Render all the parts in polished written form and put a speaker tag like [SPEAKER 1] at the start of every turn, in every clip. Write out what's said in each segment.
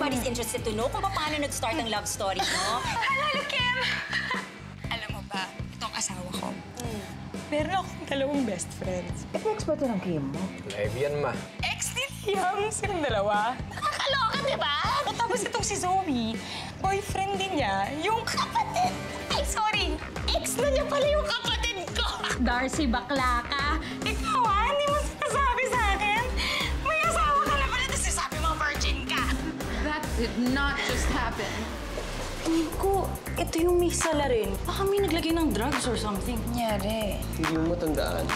[SPEAKER 1] everybody's interested to know kung paano nag-start ang love story, no?
[SPEAKER 2] Hello, Kim! Alam mo ba, itong asawa ko. Meron akong dalawang best friends.
[SPEAKER 3] Ex ba ito ng Kim mo?
[SPEAKER 4] Live yan, ma.
[SPEAKER 2] Ex ni Liam, silang dalawa. Nakakaloka, di ba? Tapos itong si Zoe, boyfriend din niya, yung kapatid. Ay, sorry! Ex na niya pala yung kapatid ko!
[SPEAKER 5] Darcy, bakla ka.
[SPEAKER 2] Ikaw, hindi mo sinasabi sa akin. May asawa ka na pala, tapos sinasabi mo virgin ka.
[SPEAKER 5] That did not just happen.
[SPEAKER 1] Nico, ito yung may salarin. Baka may naglagay ng drugs or something.
[SPEAKER 2] Nyari.
[SPEAKER 4] Hindi mo matandaan.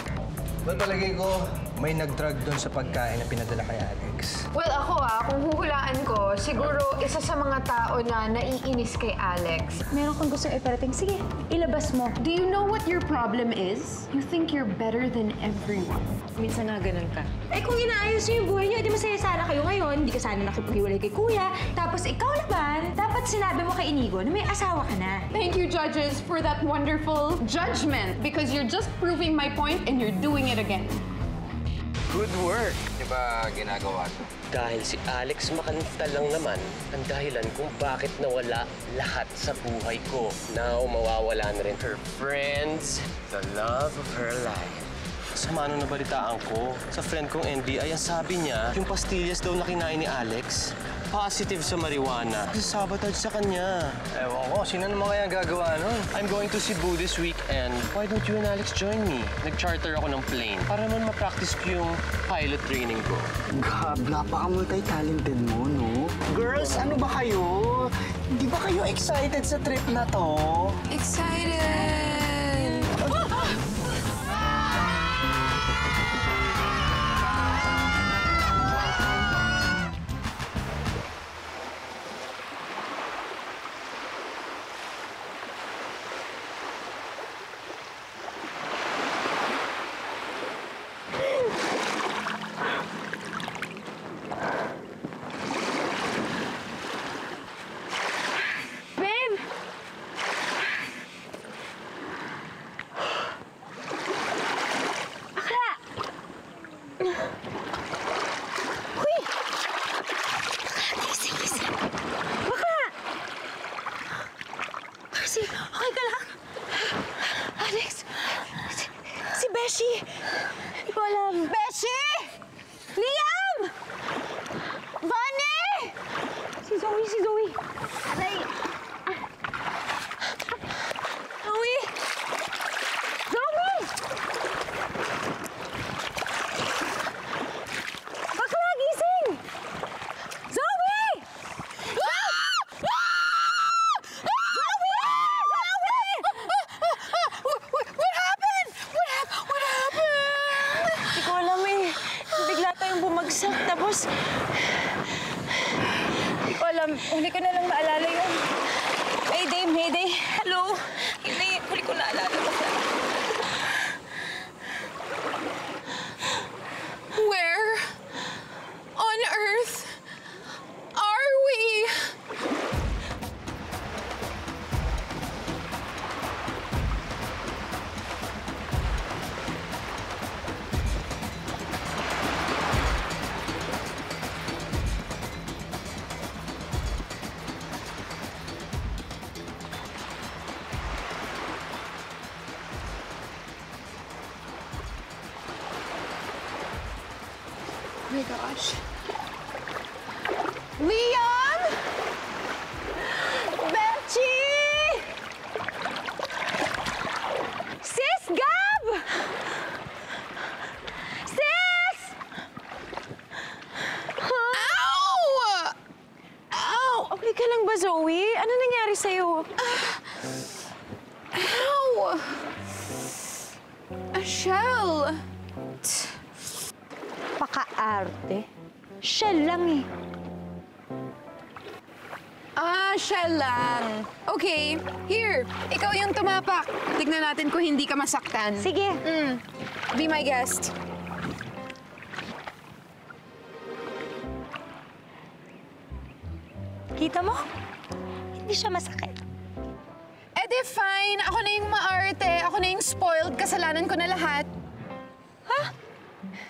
[SPEAKER 4] Ba't palagay ko, may nag-drug doon sa pagkain na pinadala kay Alex?
[SPEAKER 6] Well, ako kung huhulaan ko, siguro isa sa mga tao na naiinis kay Alex.
[SPEAKER 3] Meron kang gusto iparating. Sige, ilabas mo.
[SPEAKER 7] Do you know what your problem is? You think you're better than everyone.
[SPEAKER 6] Minsan nga ganun ka.
[SPEAKER 3] Eh kung inaayos niyo yung buhay niyo, di masaya sana kayo ngayon. Hindi ka sana nakipaghiwalay kay kuya. Tapos ikaw naman, dapat sinabi mo kay Inigo na may asawa ka na.
[SPEAKER 7] Thank you, judges, for that wonderful judgment because you're just proving my point and you're doing it again.
[SPEAKER 4] Good work! Di ba ginagawa to?
[SPEAKER 8] Dahil si Alex Makanta lang naman ang dahilan kung bakit nawala lahat sa buhay ko. Now, mawawala na rin her friends, the love of her life. Sama nung nabalitaan ko, sa friend kong NBI, ang sabi niya, yung pastillas daw na kinain ni Alex, positive sa marijuana. Sabotage sa kanya.
[SPEAKER 4] Ewan ko, sino naman kaya gagawa nun?
[SPEAKER 8] I'm going to Cebu this weekend. Why don't you and Alex join me? Nag-charter ako ng plane para naman ma-practice ko yung pilot training ko.
[SPEAKER 9] Gab, napaka-multi-talented mo, no? Girls, ano ba kayo? Di ba kayo excited sa trip na to?
[SPEAKER 2] Excited!
[SPEAKER 3] Okay ka lang? Alex! Si Beshi! Hindi ko alam. Beshi! Liam! Vane! Si Zoe! Aray! Zoe! Zoe! Bakla, gising! Zoe! Bumagsak, tapos... Hindi ko alam. Huli ko na lang maalala yun. Mayday! Hello? Huli ko naalala.
[SPEAKER 7] Where on earth are we? Oh my gosh.
[SPEAKER 3] Liam! Bechi! Sis, Gab! Sis! Huh?
[SPEAKER 7] Ow! Ow!
[SPEAKER 3] Okay ka lang ba, Zoe? Ano nangyari sa'yo?
[SPEAKER 7] Ow! A shell.
[SPEAKER 3] Paka-arte. Siya lang eh.
[SPEAKER 7] Shell lang. Okay, here. Ikaw yung tumapak. Tignan natin kung hindi ka masaktan.
[SPEAKER 3] Sige.
[SPEAKER 7] Be my guest.
[SPEAKER 3] Kita mo? Hindi siya masakit.
[SPEAKER 7] Eh di fine. Ako na yung maarte. Ako na yung spoiled. Kasalanan ko na lahat.
[SPEAKER 3] Ha?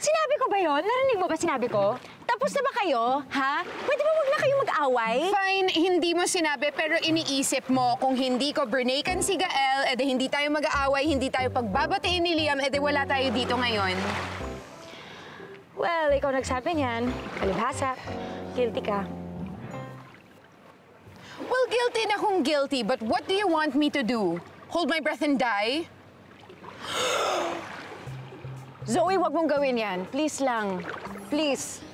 [SPEAKER 3] Sinabi ko ba yon? Narinig mo ba sinabi ko? Tapos Tapos na ba kayo? Ha? Pwede ba wag na kayong mag-away?
[SPEAKER 7] Fine, hindi mo sinabi, pero iniisip mo kung hindi ko bernaykan si Gael, edi hindi tayo mag-aaway, hindi tayo pagbabatiin ni Liam, edi wala tayo dito ngayon.
[SPEAKER 3] Well, ikaw nagsabi niyan. Palibhasa. Guilty ka.
[SPEAKER 7] Well, guilty na kung guilty, but what do you want me to do? Hold my breath and die?
[SPEAKER 3] Zoe, wag mong gawin yan. Please lang. Please.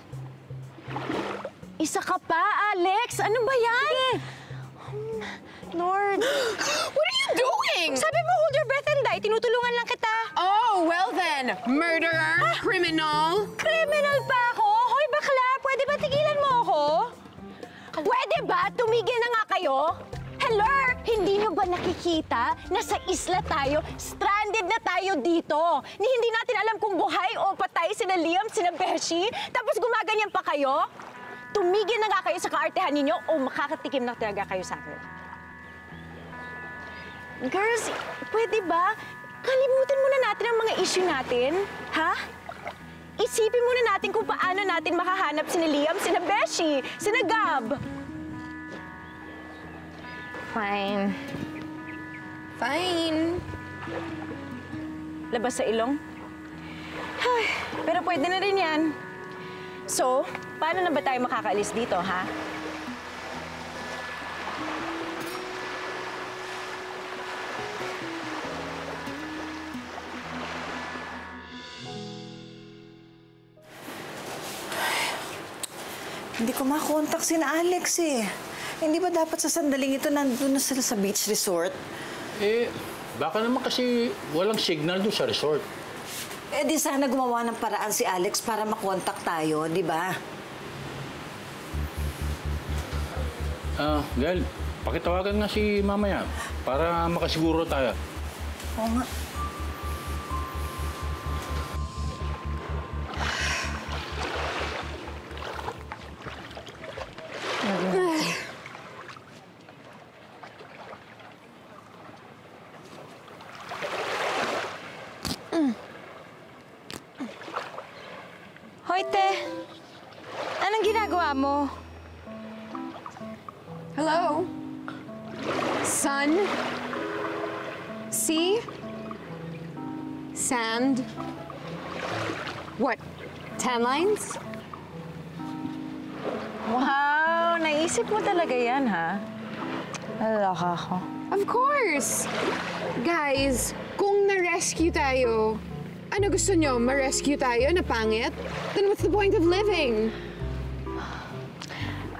[SPEAKER 3] Isa ka pa, Alex! Ano ba yan? Lord.
[SPEAKER 7] What are you doing?
[SPEAKER 3] Sabi mo, hold your breath and die. Tinutulungan lang kita.
[SPEAKER 7] Oh, well then. Murderer, criminal.
[SPEAKER 3] Criminal pa ako? Hoy, bakla! Pwede ba tigilan mo ako? Pwede ba? Tumigil na nga kayo? Hello? Hindi nyo ba nakikita na sa isla tayo, stranded na tayo dito? Ni hindi natin alam kung buhay o patay sina Liam, sina Beshi, tapos gumaganyan pa kayo? Tumigil na nga kayo sa kaartehan ninyo o makakatikim na talaga kayo sa akin. Girls, pwede ba? Kalimutan muna natin ang mga issue natin, ha? Isipin muna natin kung paano natin makahanap sina Liam, sina Beshi, sina Gab. Fine.
[SPEAKER 7] Fine.
[SPEAKER 3] Labas sa ilong? Ay, pero pwede na rin yan. So, paano na ba tayo makakaalis dito, ha?
[SPEAKER 1] Hindi ko makontak si Alex eh. Hindi ba dapat sa sandaling ito nandun na sila sa beach resort?
[SPEAKER 10] Eh, baka naman kasi walang signal doon sa resort.
[SPEAKER 1] Eh di sana gumawa ng paraan si Alex para makontak tayo, di ba?
[SPEAKER 10] Gael, pakitawagan nga si mamaya para makasiguro tayo.
[SPEAKER 1] Oo nga.
[SPEAKER 3] Hoy, te. Anong ginagawa mo?
[SPEAKER 7] Hello? Sun? Sea? Sand? What? 10 lines?
[SPEAKER 3] Wow, naisip mo talaga yan, ha? Nalaka ako.
[SPEAKER 7] Of course! Guys, kung na-rescue tayo, ano gusto nyo? Ma-rescue tayo na pangit? Then what's the point of living?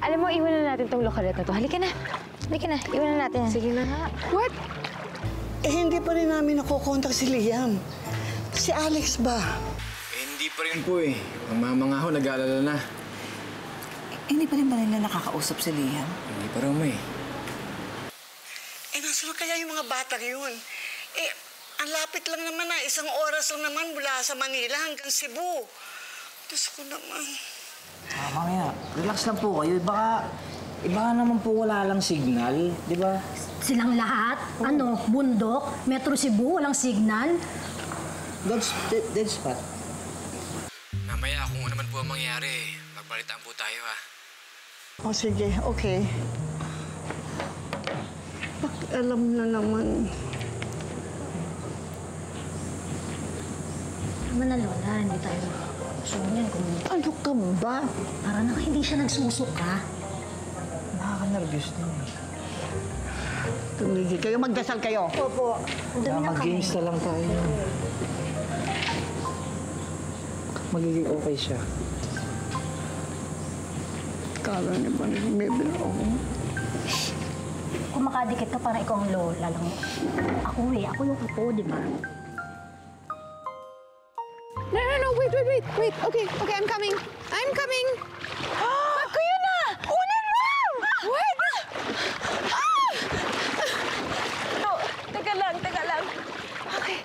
[SPEAKER 3] Alam mo, iwan na natin tong lokalet na to. Halika na. Halika na. Iwan na natin. Sige na nga.
[SPEAKER 7] What?
[SPEAKER 1] Eh, hindi pa rin namin nakukontak si Liam. Si Alex ba?
[SPEAKER 4] Eh, hindi pa rin po eh. Ang mama nga ho, nag-aalala na.
[SPEAKER 1] Hindi pa rin ba nila nakakausap si Liam?
[SPEAKER 4] Hindi pa raw may.
[SPEAKER 1] Eh, nasunod kaya yung mga batang yun? Eh, ang lapit lang naman na. Isang oras lang naman mula sa Manila hanggang Cebu. Diyos ko naman.
[SPEAKER 9] Mamaya, relax lang po kayo. Iba naman po wala lang signal, di ba?
[SPEAKER 11] Silang lahat? Ano? Bundok? Metro Cebu? Walang signal?
[SPEAKER 9] Dead spot.
[SPEAKER 4] Mamaya, kung ano man po ang mangyari, magbalitaan po tayo ha.
[SPEAKER 1] O sige, okay. Alam na naman.
[SPEAKER 11] Naman na Lola, hindi tayo sunyan kung
[SPEAKER 1] Ano ka ba?
[SPEAKER 11] para na hindi siya nagsusuka.
[SPEAKER 9] Nakaka-nervous na eh.
[SPEAKER 1] Tumigil kayo, magdasal kayo.
[SPEAKER 11] Opo, ang dami ng kamay.
[SPEAKER 9] Mag-games na lang tayo. Magiging okay siya.
[SPEAKER 1] Kala niya ba maybe ako?
[SPEAKER 11] Kung makadikit ka, parang ikaw ang Lola lang. Ako ako yung apo, di ba?
[SPEAKER 7] No, wait. Okay, I'm coming.
[SPEAKER 3] Ba't ko yun na? Unan mo! Wait! Oh, teka lang. Okay.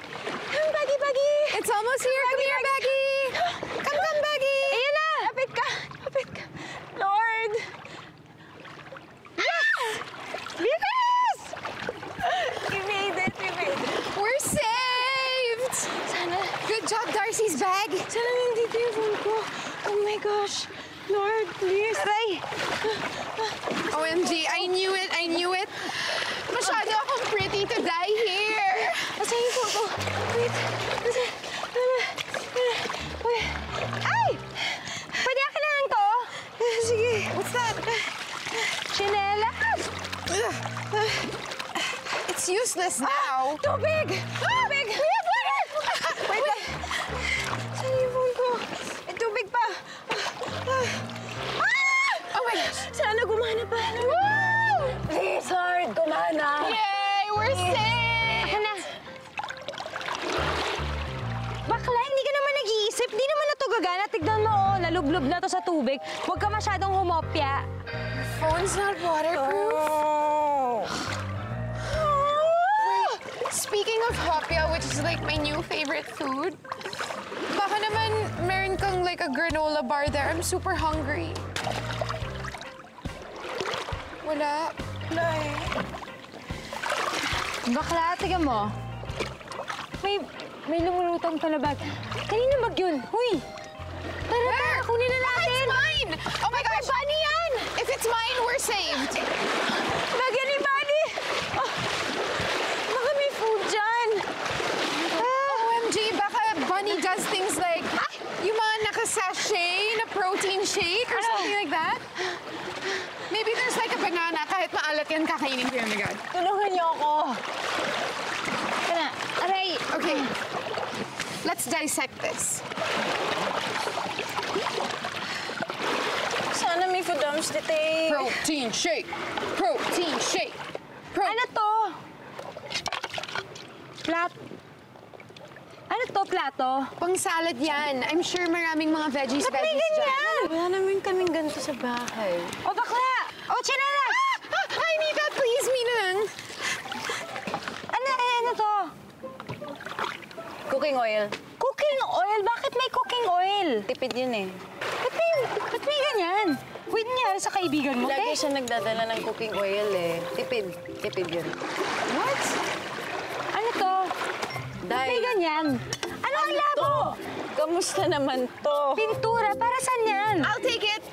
[SPEAKER 3] Baggy.
[SPEAKER 7] It's almost here. Come here, Baggy. Come, Baggy.
[SPEAKER 3] Ayan na! Lapit ka. Lord! Yes! Bilis! We made it.
[SPEAKER 7] We're saved!
[SPEAKER 3] Sana,
[SPEAKER 7] Good job, Darcy's bag.
[SPEAKER 3] sana nandito yung phone ko. Oh my gosh.
[SPEAKER 7] Lord, please.
[SPEAKER 3] Aray!
[SPEAKER 7] OMG, I knew it, I knew it. Masyado akong pretty to die here.
[SPEAKER 3] Asa yung photo? Wait. Wait. Ay! Pwede akin na lang to? Sige. What's that? Chinelas!
[SPEAKER 7] It's useless now.
[SPEAKER 3] Tubig! Tubig! Wait lang. Saan yung phone ko? May tubig pa.
[SPEAKER 7] Oh my gosh.
[SPEAKER 3] Sana gumana pa. Woo! Lizard, gumana.
[SPEAKER 7] Yay, we're safe!
[SPEAKER 3] Ako na. Bakla, hindi ka naman nag-iisip. Di naman na to gagana. Tignan mo, oh. Nalublob na to sa tubig. Huwag ka masyadong humopya.
[SPEAKER 7] Phone's not waterproof.
[SPEAKER 3] Oh.
[SPEAKER 7] Wait, speaking of hopia, which is like my new favorite food, baka naman meron kang like a granola bar there. I'm super hungry. Wala.
[SPEAKER 3] Wala eh. Bakla, tignan mo. May lumulutang palabag. Kanina mag yun? Huy! Tara, kunin na natin!
[SPEAKER 7] It's mine! Oh my gosh!
[SPEAKER 3] Bunny yan!
[SPEAKER 7] If it's mine, we're saved!
[SPEAKER 3] Bagyan ni Bunny! Oh, baka may food dyan!
[SPEAKER 7] OMG, baka Bunny does things like yung mga naka-sachet na protein shake or something like that. Maybe there's like a banana, kahit maalat yan, kakainin ko yan agad.
[SPEAKER 3] Tulungan niyo ako! Kana, aray!
[SPEAKER 7] Okay, let's dissect this.
[SPEAKER 3] Sana may foodums dito eh.
[SPEAKER 7] Protein shake! Protein shake!
[SPEAKER 3] Ano to? Ano to, plato?
[SPEAKER 7] Pang salad yan. I'm sure maraming mga veggies
[SPEAKER 3] Ba't may
[SPEAKER 7] dyan.
[SPEAKER 3] ganyan?
[SPEAKER 6] Wala naman kaming ganito sa bahay.
[SPEAKER 3] O bakla! O chinelas!
[SPEAKER 7] I need that, please, Minang!
[SPEAKER 3] Ano to?
[SPEAKER 6] Cooking oil.
[SPEAKER 3] Cooking oil? Bakit may cooking oil?
[SPEAKER 6] Tipid yun eh.
[SPEAKER 3] Ba't may ganyan? Wait niya sa kaibigan mo,
[SPEAKER 6] Lagi
[SPEAKER 3] te?
[SPEAKER 6] siya nagdadala ng cooking oil eh. Tipid. Tipid yun.
[SPEAKER 3] What? Ano to? Ba't may ganyan? Ano ang labo?
[SPEAKER 6] Kamusta naman to?
[SPEAKER 3] Pintura. Para saan yan?
[SPEAKER 7] I'll take it!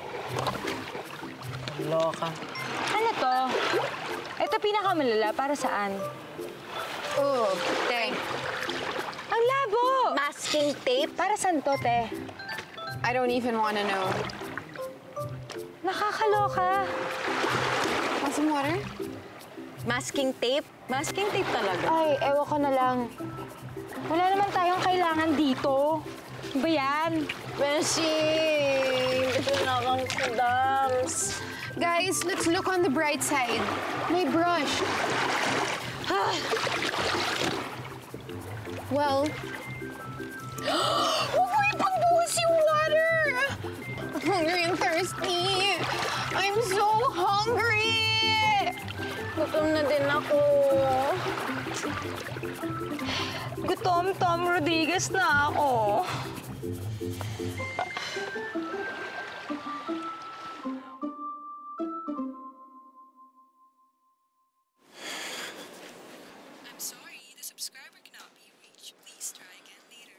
[SPEAKER 6] Loka.
[SPEAKER 3] Ano to? Ito pinakamalala. Para saan?
[SPEAKER 7] Oh, te.
[SPEAKER 3] Ang labo!
[SPEAKER 6] Masking tape?
[SPEAKER 3] Para saan to, te?
[SPEAKER 7] I don't even wanna know.
[SPEAKER 3] Nakakaloka.
[SPEAKER 7] Want some water?
[SPEAKER 6] Masking tape? Masking tape talaga.
[SPEAKER 3] Ay, ewan ko na lang. Wala naman tayong kailangan dito. Ano ba yan?
[SPEAKER 6] Beshi! Ito na akong kudams.
[SPEAKER 7] Guys, let's look on the bright side. May brush. Well, huwag mo ipagbuhos yung water! I'm hungry and thirsty. I'm so hungry!
[SPEAKER 6] Gutom na din ako.
[SPEAKER 3] Gutom, Tom Rodriguez na ako.
[SPEAKER 12] I'm sorry, the subscriber cannot be reached. Please try again later.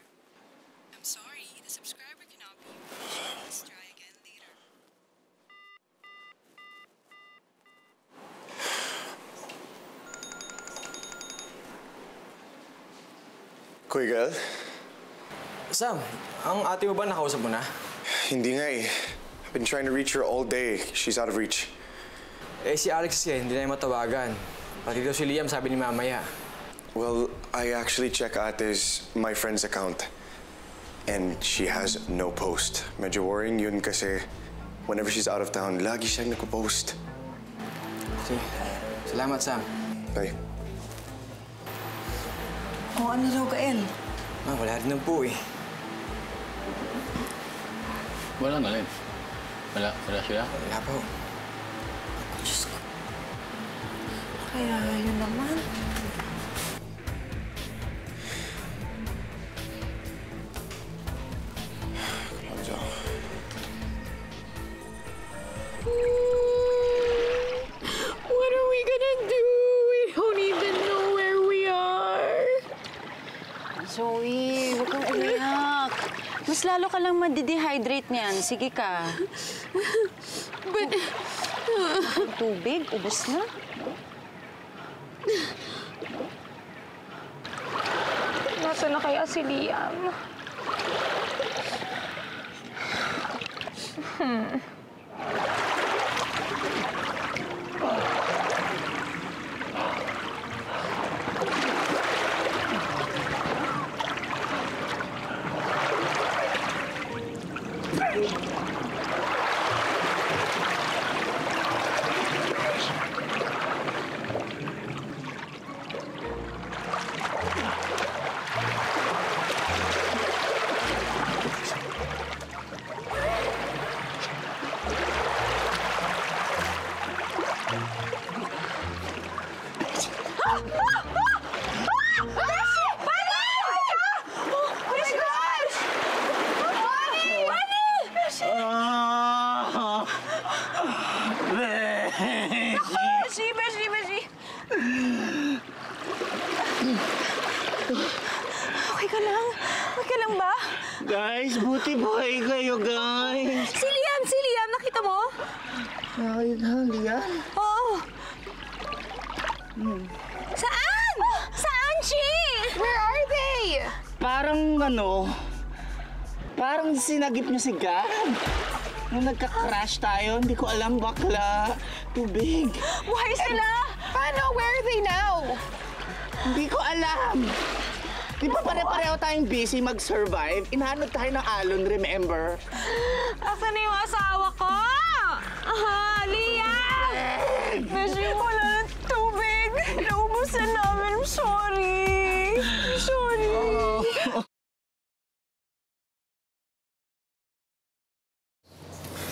[SPEAKER 12] I'm sorry, the subscriber cannot be reached. Please try again later.
[SPEAKER 13] Koy girl?
[SPEAKER 4] Sam, ang ate mo ba nakausap mo na?
[SPEAKER 13] Hindi nga eh. I've been trying to reach her all day. She's out of reach.
[SPEAKER 4] Eh, si Alex kasi, hindi na yung matawagan. Pati daw si Liam, sabi ni mamaya.
[SPEAKER 13] Well, I actually check Ate's my friend's account. And she has no post. Medyo worrying yun kasi whenever she's out of town, lagi siyang nagpo-post.
[SPEAKER 4] Sige. Salamat, Sam.
[SPEAKER 13] Bye.
[SPEAKER 1] O ano daw, Gael?
[SPEAKER 4] Wala rin ng po eh.
[SPEAKER 10] Wala nga rin. Wala sila?
[SPEAKER 4] Wala po.
[SPEAKER 1] Diyos ko. Kaya yun naman.
[SPEAKER 13] Alonzo.
[SPEAKER 7] What are we gonna do? We don't even know where we are.
[SPEAKER 6] Zoe, huwag kang umiyak. Mas
[SPEAKER 3] Mas lalo ka lang madidehydrate niyan. Sige ka.
[SPEAKER 2] But...
[SPEAKER 3] Tubig, ubos na.
[SPEAKER 2] Nasaan na kaya si Liam?
[SPEAKER 9] Guys, buti buhay kayo, guys.
[SPEAKER 3] Si Liam, nakita mo?
[SPEAKER 9] Nakita, Liam?
[SPEAKER 3] Oo. Saan? Saan, Chi?
[SPEAKER 7] Where are they?
[SPEAKER 9] Parang sinagip niyo si Gab. Nung nagka-crash tayo, hindi ko alam, bakla. Tubig.
[SPEAKER 3] Buhay sila!
[SPEAKER 7] Paano? Where are they now?
[SPEAKER 9] Hindi ko alam. Di ba pare-pareho tayong busy mag-survive? Inahanod tayo ng alon, remember?
[SPEAKER 2] Asan na yung asawa ko? Liam! Beshi, wala ng tubig. Naubusan namin. I'm sorry. Sorry.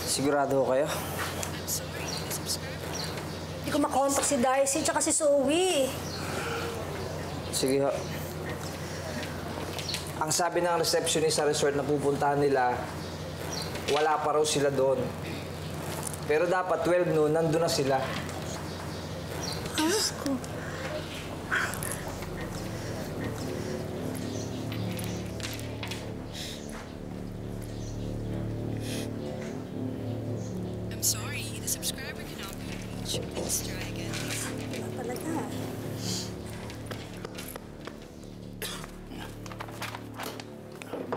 [SPEAKER 4] Sigurado kayo?
[SPEAKER 11] Hindi ko makontak si Darcy tsaka si Zoe.
[SPEAKER 4] Sige ho. Ang sabi ng receptionist sa resort na pupuntahan nila, wala pa raw sila doon. Pero dapat 12 noon, nandun na sila.
[SPEAKER 11] Diyos ko.
[SPEAKER 12] I'm sorry, the subscriber cannot be reached. Please try again.
[SPEAKER 11] Wala talaga.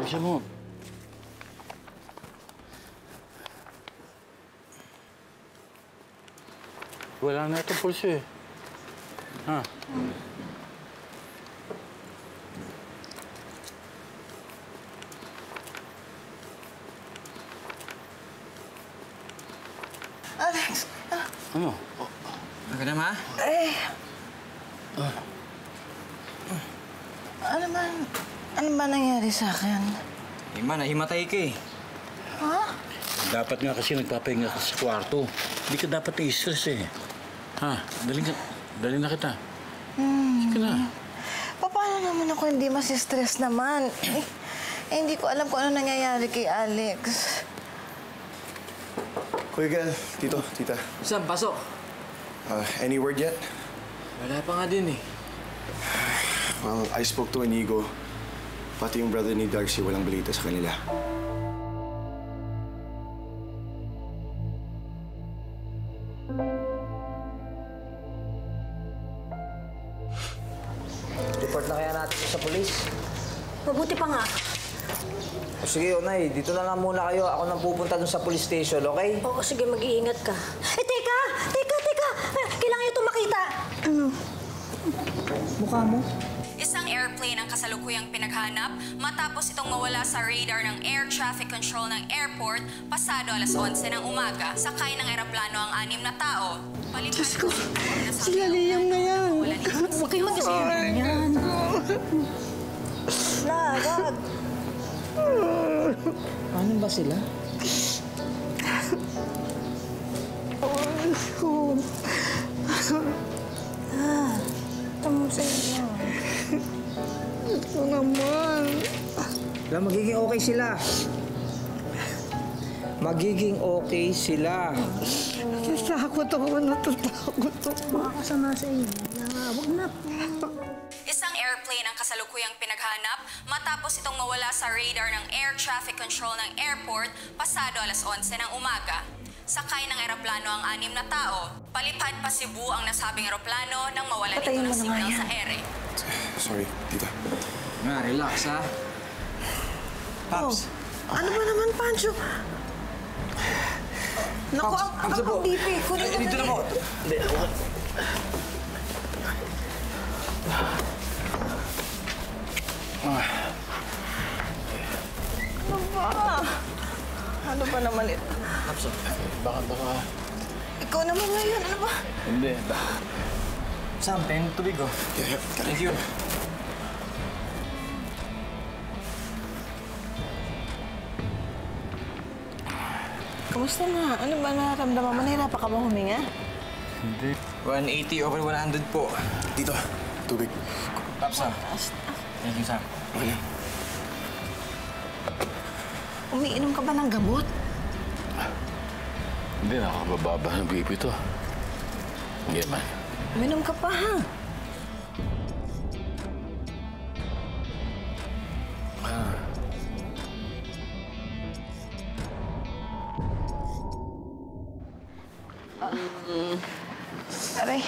[SPEAKER 10] Bisa mo. Wala na itong pulso eh. Ha?
[SPEAKER 9] Alex!
[SPEAKER 10] Ano?
[SPEAKER 4] Okay na, ma?
[SPEAKER 9] Ano ba nangyari sa akin?
[SPEAKER 4] Ma, nahimatay ka eh.
[SPEAKER 9] Ha?
[SPEAKER 10] Dapat nga kasi nagpapahinga ka sa kwarto. Hindi ka dapat i-stress eh. Ha? Dali na kita. Sige na.
[SPEAKER 9] Paano naman ako hindi masistress naman? Hindi ko alam kung ano nangyayari kay Alex.
[SPEAKER 13] Kuya Gal, tito, tita.
[SPEAKER 4] Saan? Pasok.
[SPEAKER 13] Any word yet?
[SPEAKER 4] Wala pa nga din eh.
[SPEAKER 13] Well, I spoke to Inigo. Pati yung brother ni Darcy, walang balita sa kanila.
[SPEAKER 4] Report na kaya natin sa polis.
[SPEAKER 11] Mabuti pa nga.
[SPEAKER 4] O sige, Onay, dito na lang muna kayo. Ako nang pupunta dun sa police station, okay?
[SPEAKER 11] Oo, sige, mag-iingat ka. Teka! Kailangan ito makita. Ano? Mukha mo?
[SPEAKER 14] Isang airplane ang kasalukuyang pinaghanap matapos itong mawala sa radar ng air traffic control ng airport pasado alas 11 ng umaga. Sakay ng eroplano ang 6 na tao.
[SPEAKER 9] Diyos ko, sila Liam na yan.
[SPEAKER 11] Huwag kayo mag-isip yan. Wag.
[SPEAKER 4] Ano ba sila?
[SPEAKER 9] Tama sa inyo. Ito naman.
[SPEAKER 4] Magiging okay sila. Magiging okay sila.
[SPEAKER 9] Diyos
[SPEAKER 1] Natatakot ako, natatakot ako.
[SPEAKER 11] Makakasama sa inyo. Huwag na.
[SPEAKER 14] Isang airplane ang kasalukuyang pinaghanap matapos itong mawala sa radar ng air traffic control ng airport pasado alas 11 ng umaga. Sakay ng eroplano ang 6 na tao. Palipad pa Cebu ang nasabing eroplano nang mawalan ito ng signal sa ere.
[SPEAKER 13] Sorry, tita.
[SPEAKER 4] Nga, relax, ha? Paps.
[SPEAKER 1] Ano ba naman, Pancho? Naku,
[SPEAKER 4] Paps,
[SPEAKER 1] ang BP. Kunin mo
[SPEAKER 4] dito na po. Hindi,
[SPEAKER 1] Ano ba naman ito?
[SPEAKER 10] Paps, baka...
[SPEAKER 1] Ikaw naman ngayon, ano ba?
[SPEAKER 10] Hindi.
[SPEAKER 4] Sam, tingin tubig, oh.
[SPEAKER 13] Yeah,
[SPEAKER 4] Thank you.
[SPEAKER 1] Kamusta na? Ano ba nararamdaman mo? Nahirapan ka ba huminga?
[SPEAKER 10] Hindi.
[SPEAKER 4] 180 over 100 po.
[SPEAKER 13] Dito, tubig.
[SPEAKER 4] Paps, Sam. Thank you, Sam.
[SPEAKER 13] Okay.
[SPEAKER 1] Umiinom ka ba ng gamot?
[SPEAKER 10] Hindi, nakakababa ng BP to. Hindi man.
[SPEAKER 1] Uminom ka pa, ha? Aray.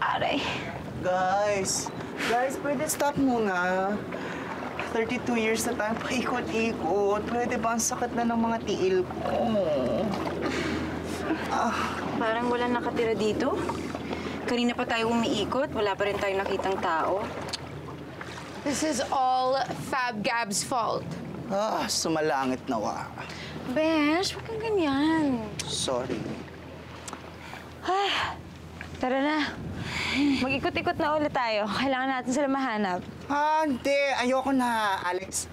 [SPEAKER 1] Aray.
[SPEAKER 9] Guys, pwede stop muna. 32 years na tayo paikot-ikot. Pwede ba ang sakit na ng mga tiil ko?
[SPEAKER 2] Parang wala nakatira dito. Kanina pa tayo umiikot, wala pa rin tayong nakitang tao.
[SPEAKER 7] This is all Fab Gab's fault.
[SPEAKER 9] Sumalangit nawa.
[SPEAKER 2] Besh, huwag kang ganyan.
[SPEAKER 9] Sorry.
[SPEAKER 2] Tara na. Mag-ikot-ikot na ulit tayo. Kailangan natin sila mahanap.
[SPEAKER 9] Hindi. Ayoko na, Alex.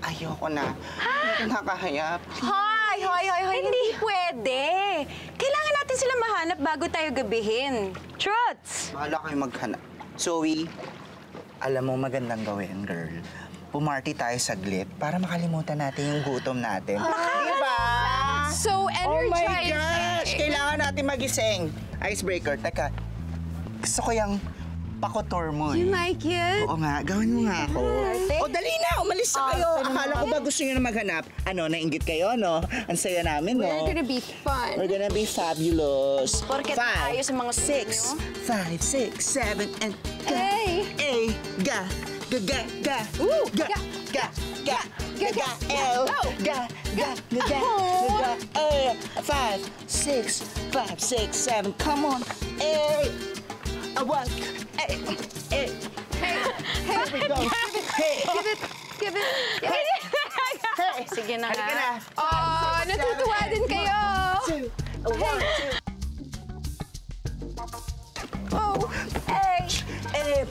[SPEAKER 9] Ayoko na. Hindi ko nakahayap.
[SPEAKER 2] Hoy! Hindi pwede. Kailangan natin sila mahanap bago tayo gabihin. Truths!
[SPEAKER 9] Bahala kayo maghanap. Zoe, alam mo magandang gawin, girl. Pumarty tayo saglit para makalimutan natin yung gutom natin. Diba?
[SPEAKER 7] So
[SPEAKER 9] Oh my
[SPEAKER 7] energizing.
[SPEAKER 9] gosh! Kailangan natin magising. Icebreaker. Teka, gusto ko yung pakotour mo.
[SPEAKER 7] You like it?
[SPEAKER 9] Oo nga, gawin mo nga ako. O dali na, umalis na kayo. Akala ko ba gusto nyo na maghanap? Ano, nainggit kayo, no? Ang saya namin, no?
[SPEAKER 7] We're gonna be fun.
[SPEAKER 9] We're gonna be fabulous.
[SPEAKER 2] Porket tayo sa mga
[SPEAKER 9] 6, 5, 6, 7, and
[SPEAKER 7] Hey!
[SPEAKER 9] A, ga, ga, ga, ga.
[SPEAKER 7] Ooh,
[SPEAKER 9] ga, ga, ga, ga, ga, L, ga, ga, ga, ga, ga, A. 5, 6, 5, 6, 7. Come on. A, a what? A, A. Here we go. Hey.
[SPEAKER 7] Give it.
[SPEAKER 9] Hey.
[SPEAKER 2] Sige na
[SPEAKER 9] Halika na.
[SPEAKER 7] Oh, natutuwa din kayo.
[SPEAKER 9] 2, 1, 2.
[SPEAKER 7] Oh,
[SPEAKER 9] Eh,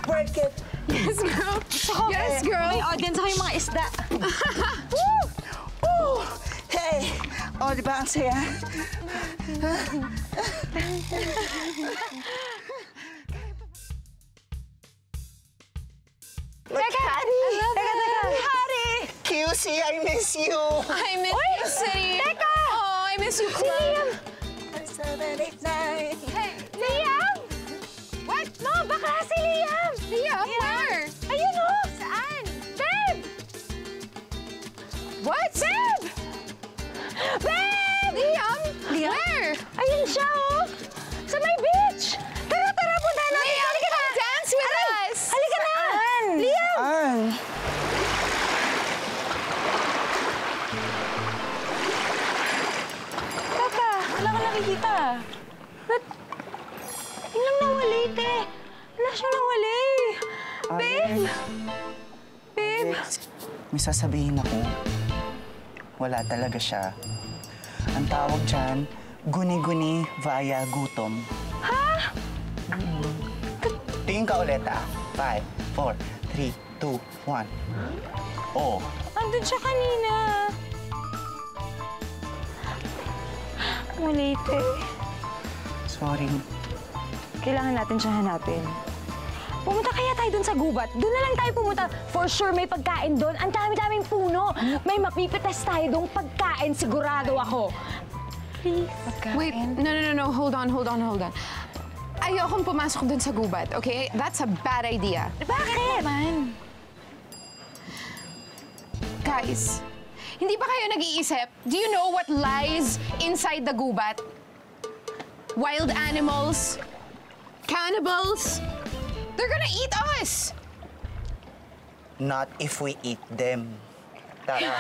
[SPEAKER 9] work it.
[SPEAKER 7] yes, girl. Yes, girl.
[SPEAKER 2] May audience ako yung mga isda.
[SPEAKER 9] Woo! Woo! Hey! Oh, di ba ang saya?
[SPEAKER 7] Teka, Harry!
[SPEAKER 9] QC, I miss you!
[SPEAKER 7] I miss you, City. Teka! Oh, I miss you, Club.
[SPEAKER 1] 7, 8, 9.
[SPEAKER 7] Hey, Liam! What? No, bakla si Liam! Liam, where? Ayun, oh! Saan? Babe! What? Babe! Babe! Liam? Where?
[SPEAKER 2] Ayun siya, oh! Sa may beach! Tara, puntahan natin!
[SPEAKER 7] Liam,
[SPEAKER 2] Halika na!
[SPEAKER 7] dance with us!
[SPEAKER 2] Halika na! Liam! Teka, wala ka nakikita. Ba't? Tingnan mo nawali, te. Wala siya nawali. Babe! Babe!
[SPEAKER 9] May sasabihin ako. Wala talaga siya. Ang tawag dyan, guni-guni via gutom.
[SPEAKER 2] Ha?
[SPEAKER 9] Tingin ka ulit, ah. 5, 4, 3, 2, 1. Oh.
[SPEAKER 2] Andun siya kanina. Mali, te.
[SPEAKER 9] Sorry.
[SPEAKER 2] Kailangan natin siya hanapin.
[SPEAKER 3] Pumunta kaya tayo dun sa gubat. Doon na lang tayo pumunta. For sure may pagkain doon. Ang dami-daming puno. May mapipitas tayo doong pagkain. Sigurado ako. Please.
[SPEAKER 7] Wait, no. Hold on. Ayokong pumasok dun sa gubat, okay? That's a bad idea.
[SPEAKER 3] Bakit?
[SPEAKER 7] Guys, hindi ba kayo nag-iisip? Do you know what lies inside the gubat? Wild animals, cannibals, they're gonna eat us!
[SPEAKER 9] Not if we eat them. Tara.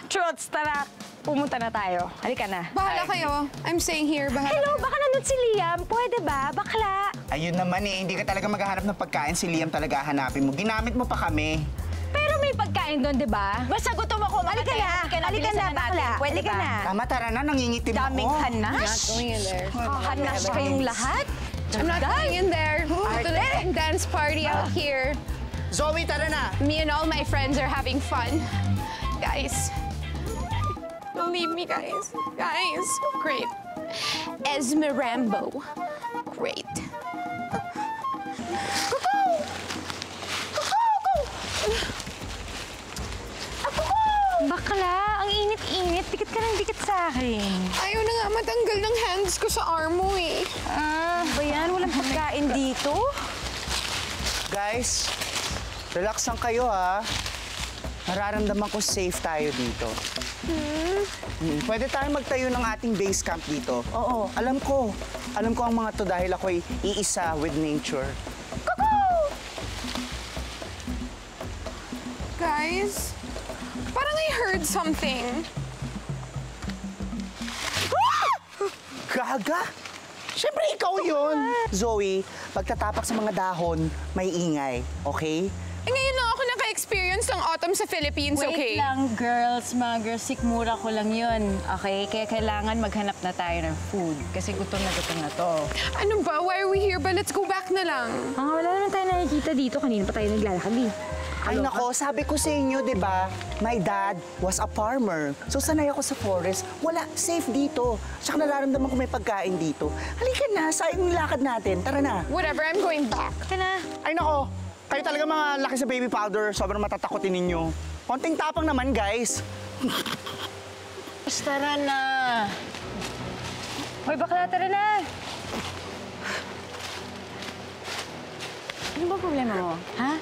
[SPEAKER 3] Trots, tara. Pumunta na tayo. Halika na.
[SPEAKER 7] Bahala kayo. I'm staying here. Bahala
[SPEAKER 3] Hello,
[SPEAKER 7] kayo.
[SPEAKER 3] baka nandun si Liam. Pwede ba? Bakla.
[SPEAKER 9] Ayun naman eh, hindi ka talaga maghahanap ng pagkain. Si Liam talaga hanapin mo. Ginamit mo pa kami.
[SPEAKER 3] Pero may pagkain doon, di ba? Basta gutom ako. Halika na, bakla. Pwede ka na.
[SPEAKER 9] Tama, tara na. Nangingitim ako.
[SPEAKER 3] Daming hanash.
[SPEAKER 7] I'm not going in there.
[SPEAKER 3] Hanash kayong lahat?
[SPEAKER 7] I'm not going in there. To the dance party out here.
[SPEAKER 9] Zoe, tara na.
[SPEAKER 7] Me and all my friends are having fun. Guys, don't leave me, guys. Guys, great. Esmerambo, great.
[SPEAKER 3] Bakla, ang init-init. Dikit ka ng dikit sa akin.
[SPEAKER 7] Ayaw na nga matanggal ng hands ko sa arm mo eh.
[SPEAKER 3] Ba yan? Walang pagkain dito?
[SPEAKER 9] Guys, relax lang kayo ha. Nararamdaman ko safe tayo dito. Pwede tayo magtayo ng ating base camp dito. Oo, alam ko ang mga to dahil ako'y iisa with nature.
[SPEAKER 7] Guys, parang I heard something.
[SPEAKER 9] Gaga? Siyempre ikaw yun. Zoe, pagtatapak sa mga dahon, may ingay, okay?
[SPEAKER 7] Eh ngayon lang ako naka-experience ng autumn sa Philippines, okay?
[SPEAKER 2] Wait lang, girls. Mga girls, sikmura ko lang yun. Okay? Kaya kailangan maghanap na tayo ng food. Kasi gutom na to.
[SPEAKER 7] Ano ba? Why are we here ba? Let's go back na lang.
[SPEAKER 3] Wala naman tayo nakikita dito. Kanina pa tayo naglalakad eh.
[SPEAKER 9] Ay nako, sabi ko sa inyo, di ba? My dad was a farmer. So sanay ako sa forest. Wala, safe dito. Tsaka nararamdaman ko may pagkain dito. Halika na, sayang yung lakad natin. Tara na.
[SPEAKER 7] Whatever, I'm going back.
[SPEAKER 3] Tara.
[SPEAKER 9] Ay nako, kayo talaga mga laki sa baby powder. Sobrang matatakotin ninyo. Konting tapang naman, guys.
[SPEAKER 2] Tara na.
[SPEAKER 3] Hoy, bakla, tara na.
[SPEAKER 2] Ano ba problema mo? Ha?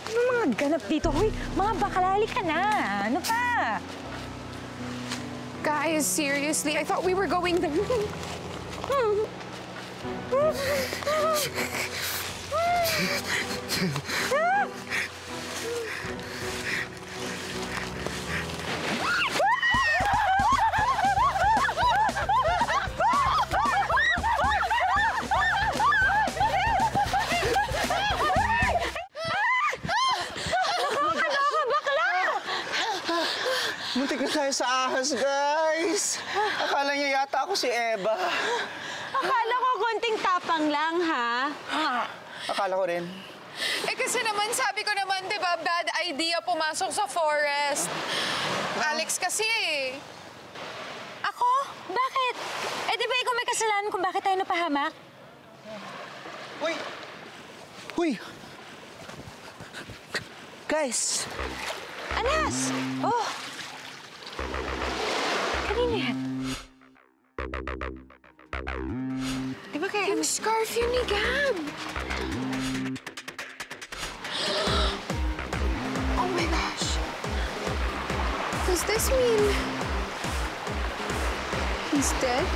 [SPEAKER 3] Ano mga ganap dito? Hoy, mga bakalali ka na. Ano pa?
[SPEAKER 7] Guys, seriously, I thought we were going there.
[SPEAKER 9] Muntik na tayo sa ahas, guys. Akala niya yata ako si Eva.
[SPEAKER 3] Akala ko konting tapang lang, ha?
[SPEAKER 9] Akala ko rin.
[SPEAKER 7] Eh kasi naman, sabi ko naman, di ba, bad idea pumasok sa forest. Alex kasi eh.
[SPEAKER 3] Ako? Bakit? Eh, di ba ikaw may kasalanan kung bakit tayo napahamak?
[SPEAKER 9] Uy! Guys!
[SPEAKER 3] Anas! Oh! Kanina yan?
[SPEAKER 7] Di ba kaya yung scarf yun ni Gab? Oh my gosh. Does this mean he's dead?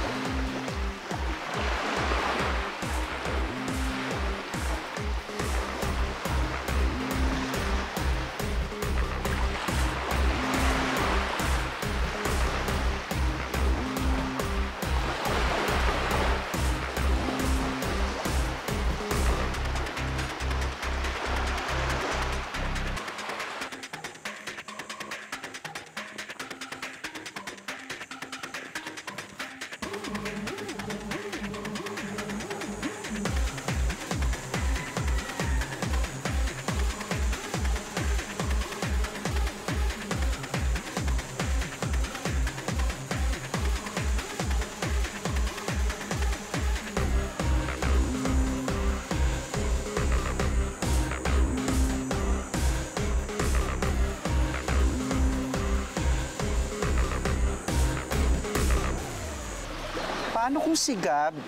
[SPEAKER 9] paano kung si Gab,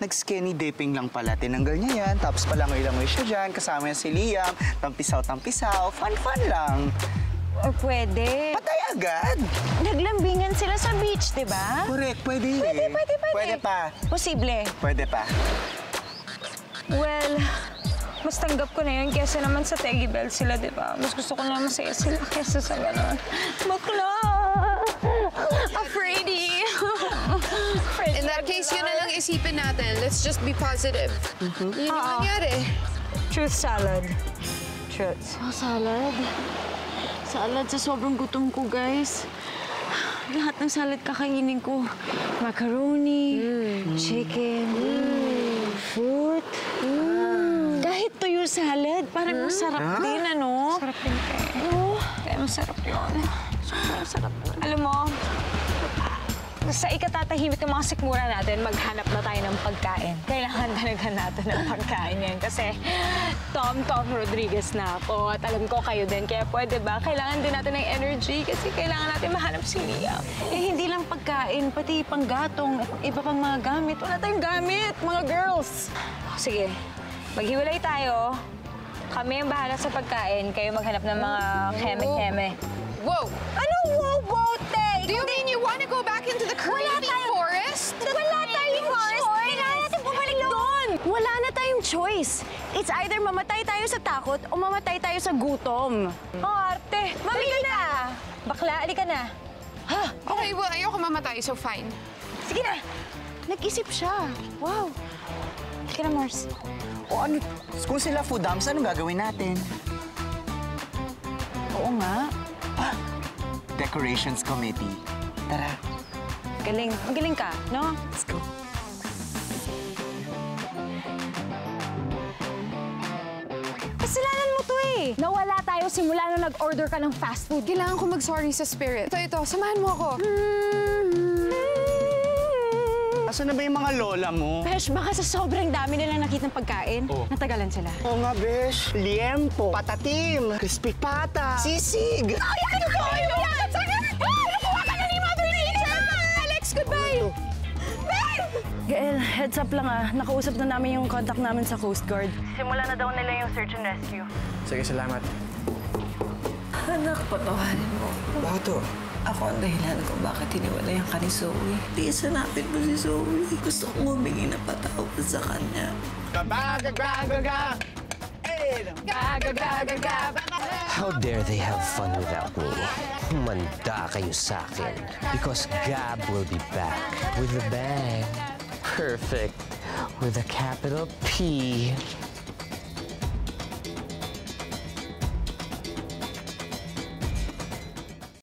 [SPEAKER 9] nag-skinny dipping lang pala. Tinanggal niya yan, tapos palangoy-langoy siya dyan, kasama niya si Liam, tampisaw-tampisaw, fun-fun lang.
[SPEAKER 3] Or pwede.
[SPEAKER 9] Patay agad!
[SPEAKER 3] Naglambingan sila sa beach, di ba?
[SPEAKER 9] Correct, pwede.
[SPEAKER 3] Pwede.
[SPEAKER 9] Pwede pa.
[SPEAKER 3] Posible.
[SPEAKER 9] Pwede pa.
[SPEAKER 2] Well, mas tanggap ko na yun kesa naman sa Teggy Bell sila, di ba? Mas gusto ko na masaya sila kesa sa gano'n. Bakla! Afraidy!
[SPEAKER 7] In that case, yun na lang isipin natin. Let's just be positive. Yun yung nangyari.
[SPEAKER 2] Truth salad.
[SPEAKER 3] Truth. Oh, salad. Salad sa sobrang gutom ko, guys. Lahat ng salad kakainin ko. Macaroni, chicken, fruit. Kahit tuyo salad, parang masarap din, ano?
[SPEAKER 2] Sarap din kayo. Kaya masarap yun. Sobrang sarap. Alam mo, sa ikatatahimik ng mga sikmura natin, maghanap na tayo ng pagkain. Kailangan dalagan natin ng pagkain yan. Kasi Tom Rodriguez na ako at alam ko kayo din. Kaya pwede ba? Kailangan din natin ng energy kasi kailangan natin mahanap si Liam.
[SPEAKER 3] Eh, hindi lang pagkain, pati panggatong, iba pang mga gamit. Wala tayong gamit, mga girls.
[SPEAKER 2] Sige, maghiwalay tayo. Kami ang bahala sa pagkain. Kayo maghanap ng mga keme-keme.
[SPEAKER 7] Whoa!
[SPEAKER 3] Ano wow, te?
[SPEAKER 7] Do you mean you want to go back into the creepy forest?
[SPEAKER 3] Wala tayong choice. Kailangan natin bumalik doon. Wala na tayong choice. It's either mamatay tayo sa takot o mamatay tayo sa gutom.
[SPEAKER 2] Oh, arte! Mamili na! Bakla, alika na.
[SPEAKER 3] Ha?
[SPEAKER 7] Okay, well, ayoko mamatay, so fine.
[SPEAKER 3] Sige na. Nag-isip siya. Wow.
[SPEAKER 2] Alika na, Mars.
[SPEAKER 9] O ano, kung sila foodams, anong gagawin natin?
[SPEAKER 3] Oo nga.
[SPEAKER 9] Decorations Committee. Tara.
[SPEAKER 2] Galing. Magaling ka, no?
[SPEAKER 9] Let's go.
[SPEAKER 3] Kasalanan mo to eh. Nawala tayo simula nung nag-order ka ng fast food.
[SPEAKER 7] Kailangan ko mag-sorry sa spirit. Ito, samahan mo ako.
[SPEAKER 9] Asan na ba yung mga lola mo?
[SPEAKER 3] Besh, baka sa sobrang dami nilang nakitang pagkain, natagalan sila.
[SPEAKER 9] Oo nga, Besh. Liempo, patatim, crispy pata, sisig.
[SPEAKER 3] Ay, ano ko? Ano yan? Nakuha ka na ni Mother Nature! Alex, goodbye!
[SPEAKER 15] Gael, heads up lang nakausap na namin yung contact namin sa Coast Guard. Simula na daw nila yung search and rescue.
[SPEAKER 4] Sige, salamat.
[SPEAKER 15] Anak, patawarin mo.
[SPEAKER 4] Bakit to?
[SPEAKER 15] Ako ang dahilan kung bakit hiniwalayan ka ni Zoe. Please, hanapin mo si Zoe. Gusto kong humingi ng patawad sa kanya.
[SPEAKER 8] How dare they have fun without me? Humanda kayo sa akin. Because Gab will be back with a bang. Perfect. With a capital P.